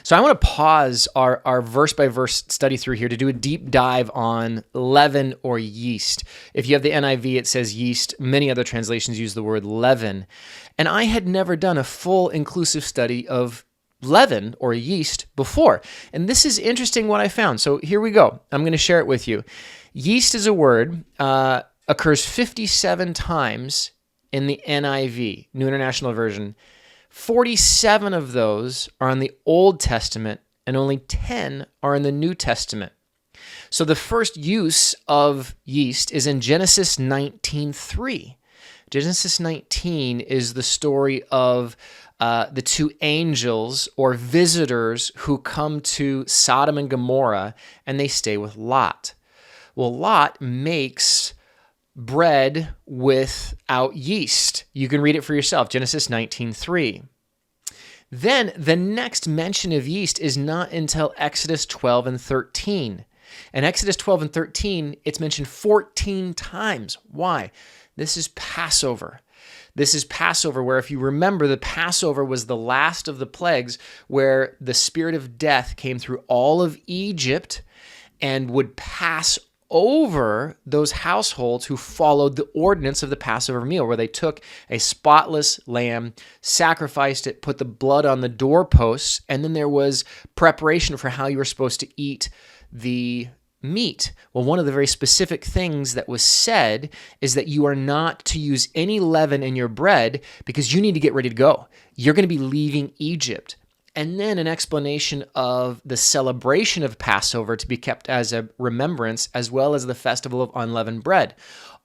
So I want to pause our verse-by-verse study through here to do a deep dive on leaven or yeast. If you have the NIV, it says yeast. Many other translations use the word leaven. And I had never done a full inclusive study of leaven or yeast before. And this is interesting what I found. So here we go. I'm going to share it with you. Yeast is a word, occurs 57 times in the NIV, New International Version. 47 of those are in the Old Testament, and only 10 are in the New Testament. So the first use of yeast is in Genesis 19:3. Genesis 19 is the story of the two angels or visitors who come to Sodom and Gomorrah, and they stay with Lot. Well, Lot makes bread without yeast. You can read it for yourself, Genesis 19:3. Then the next mention of yeast is not until Exodus 12 and 13. In Exodus 12 and 13, it's mentioned 14 times. Why? This is Passover. This is Passover, where if you remember, the Passover was the last of the plagues where the spirit of death came through all of Egypt and would pass over those households who followed the ordinance of the Passover meal, where they took a spotless lamb, sacrificed it, put the blood on the doorposts, and then there was preparation for how you were supposed to eat the meat. Well, one of the very specific things that was said is that you are not to use any leaven in your bread because you need to get ready to go. You're going to be leaving Egypt. And then an explanation of the celebration of Passover to be kept as a remembrance, as well as the festival of unleavened bread.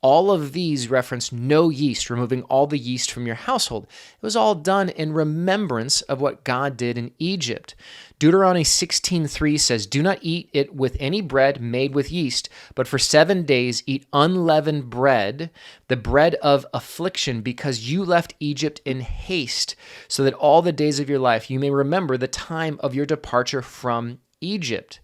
All of these reference no yeast, removing all the yeast from your household. It was all done in remembrance of what God did in Egypt. Deuteronomy 16:3 says, "Do not eat it with any bread made with yeast, but for 7 days eat unleavened bread, the bread of affliction, because you left Egypt in haste, so that all the days of your life you may remember the time of your departure from Egypt."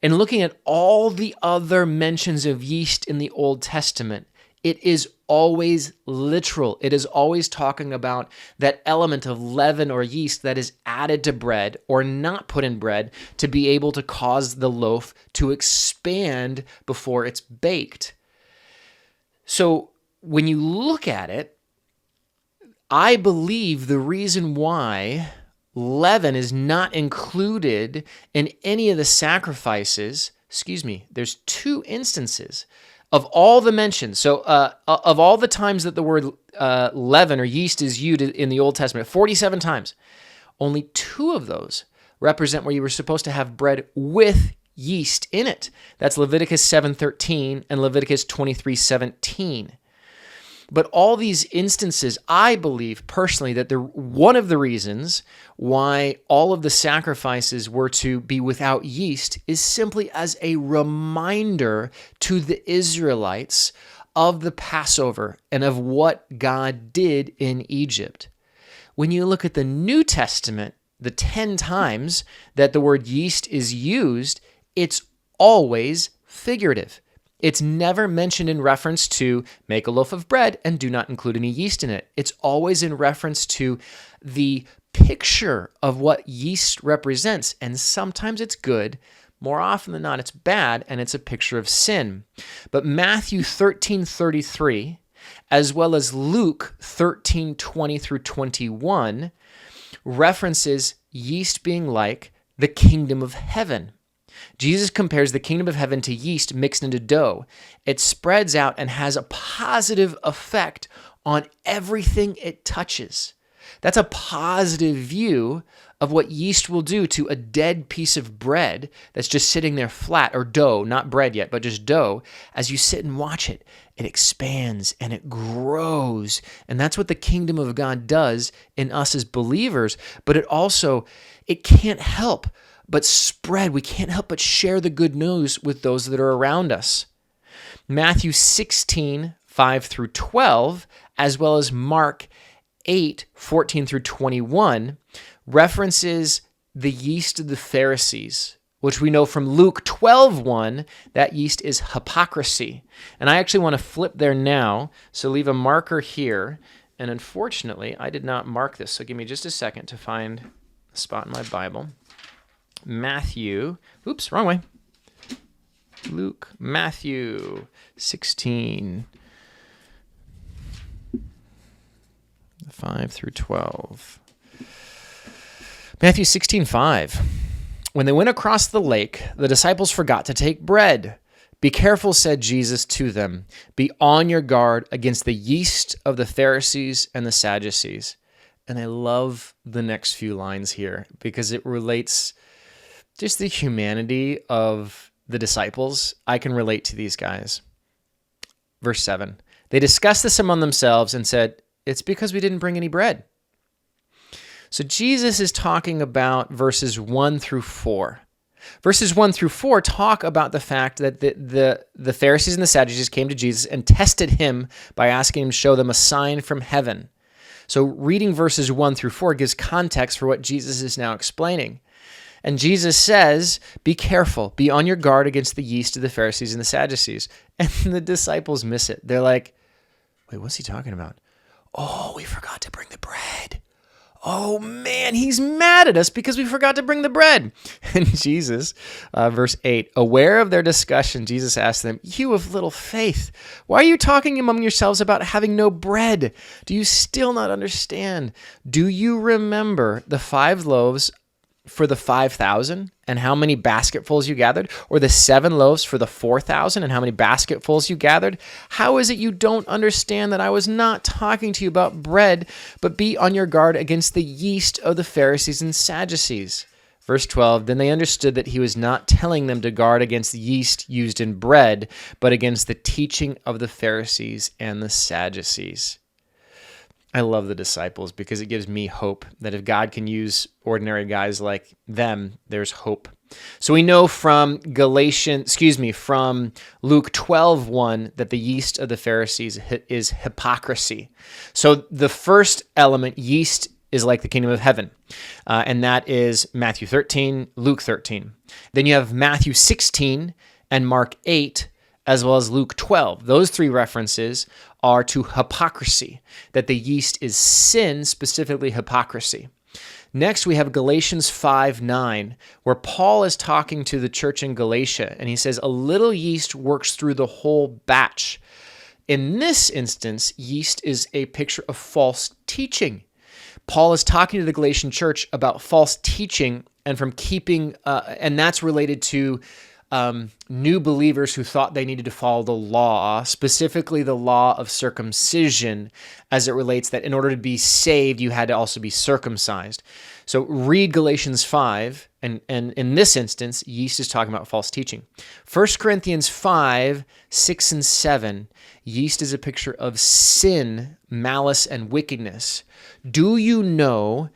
And looking at all the other mentions of yeast in the Old Testament, it is always literal. It is always talking about that element of leaven or yeast that is added to bread or not put in bread to be able to cause the loaf to expand before it's baked. So when you look at it, I believe the reason why leaven is not included in any of the sacrifices, there's two instances of all the mentions. So of all the times that the word leaven or yeast is used in the Old Testament, 47 times, only 2 of those represent where you were supposed to have bread with yeast in it. That's Leviticus 7:13 and Leviticus 23:17. But all these instances, I believe personally that one of the reasons why all of the sacrifices were to be without yeast is simply as a reminder to the Israelites of the Passover and of what God did in Egypt. When you look at the New Testament, the 10 times that the word yeast is used, it's always figurative. It's never mentioned in reference to make a loaf of bread and do not include any yeast in it. It's always in reference to the picture of what yeast represents. And sometimes it's good. More often than not, it's bad, and it's a picture of sin. But Matthew 13:33, as well as Luke 13:20 through 21, references yeast being like the kingdom of heaven. Jesus compares the kingdom of heaven to yeast mixed into dough. It spreads out and has a positive effect on everything it touches. That's a positive view of what yeast will do to a dead piece of bread that's just sitting there flat, or dough, not bread yet, but just dough. As you sit and watch it, it expands and it grows. And that's what the kingdom of God does in us as believers. But it can't help but spread. We can't help but share the good news with those that are around us. Matthew 16:5 through 12, as well as Mark 8:14 through 21, references the yeast of the Pharisees, which we know from Luke 12:1, that yeast is hypocrisy. And I actually want to flip there now, so leave a marker here. And unfortunately, I did not mark this, so give me just a second to find a spot in my Bible. Matthew. Oops, wrong way. Luke, Matthew 16, 5 through 12. Matthew 16:5. When they went across the lake, the disciples forgot to take bread. Be careful, said Jesus to them. Be on your guard against the yeast of the Pharisees and the Sadducees. And I love the next few lines here because it relates just the humanity of the disciples. I can relate to these guys. Verse 7. They discussed this among themselves and said, it's because we didn't bring any bread. So Jesus is talking about verses 1 through 4. Verses 1 through 4 talk about the fact that the Pharisees and the Sadducees came to Jesus and tested him by asking him to show them a sign from heaven. So reading verses 1 through 4 gives context for what Jesus is now explaining. And Jesus says, be careful, be on your guard against the yeast of the Pharisees and the Sadducees. And the disciples miss it. They're like, wait, what's he talking about? Oh, we forgot to bring the bread. Oh man, he's mad at us because we forgot to bring the bread. And Jesus, verse 8, aware of their discussion, Jesus asked them, you of little faith, why are you talking among yourselves about having no bread? Do you still not understand? Do you remember the 5 loaves for the 5,000 and how many basketfuls you gathered? Or the 7 loaves for the 4,000 and how many basketfuls you gathered? How is it you don't understand that I was not talking to you about bread, but be on your guard against the yeast of the Pharisees and Sadducees? Verse 12, then they understood that he was not telling them to guard against the yeast used in bread, but against the teaching of the Pharisees and the Sadducees. I love the disciples because it gives me hope that if God can use ordinary guys like them, there's hope. So we know from Luke 12:1 that the yeast of the Pharisees is hypocrisy. So the first element, yeast, is like the kingdom of heaven. And that is Matthew 13, Luke 13. Then you have Matthew 16 and Mark 8, as well as Luke 12. Those 3 references are to hypocrisy, that the yeast is sin, specifically hypocrisy. Next, we have Galatians 5:9, where Paul is talking to the church in Galatia, and he says, a little yeast works through the whole batch. In this instance, yeast is a picture of false teaching. Paul is talking to the Galatian church about false teaching and from keeping, and that's related to new believers who thought they needed to follow the law, specifically the law of circumcision, as it relates that in order to be saved, you had to also be circumcised. So read Galatians 5, and in this instance, yeast is talking about false teaching. 1 Corinthians 5, 6, and 7, yeast is a picture of sin, malice, and wickedness. Do you know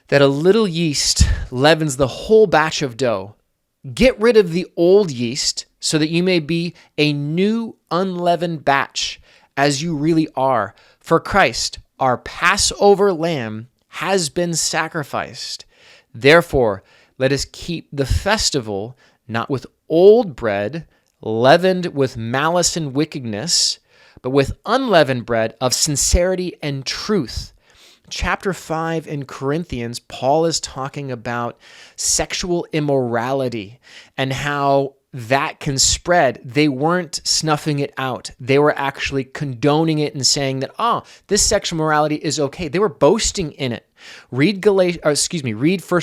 that a little yeast leavens the whole batch of dough? Get rid of the old yeast so that you may be a new unleavened batch as you really are. For Christ, our Passover lamb, has been sacrificed. Therefore, let us keep the festival not with old bread, leavened with malice and wickedness, but with unleavened bread of sincerity and truth. Chapter 5 in Corinthians, Paul is talking about sexual immorality and how that can spread. They weren't snuffing it out. They were actually condoning it and saying that, this sexual morality is okay. They were boasting in it. Read 1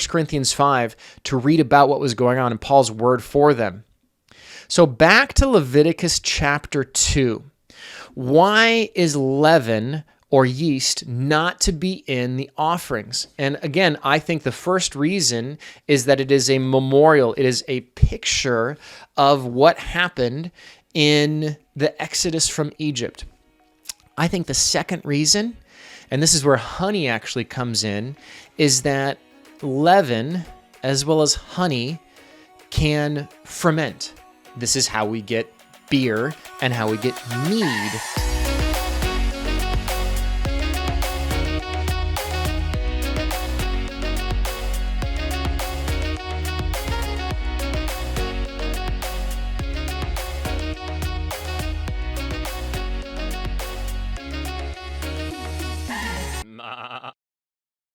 Corinthians 5 to read about what was going on in Paul's word for them. So back to Leviticus chapter 2. Why is leaven or yeast not to be in the offerings? And again, I think the first reason is that it is a memorial. It is a picture of what happened in the Exodus from Egypt. I think the second reason, and this is where honey actually comes in, is that leaven as well as honey can ferment. This is how we get beer and how we get mead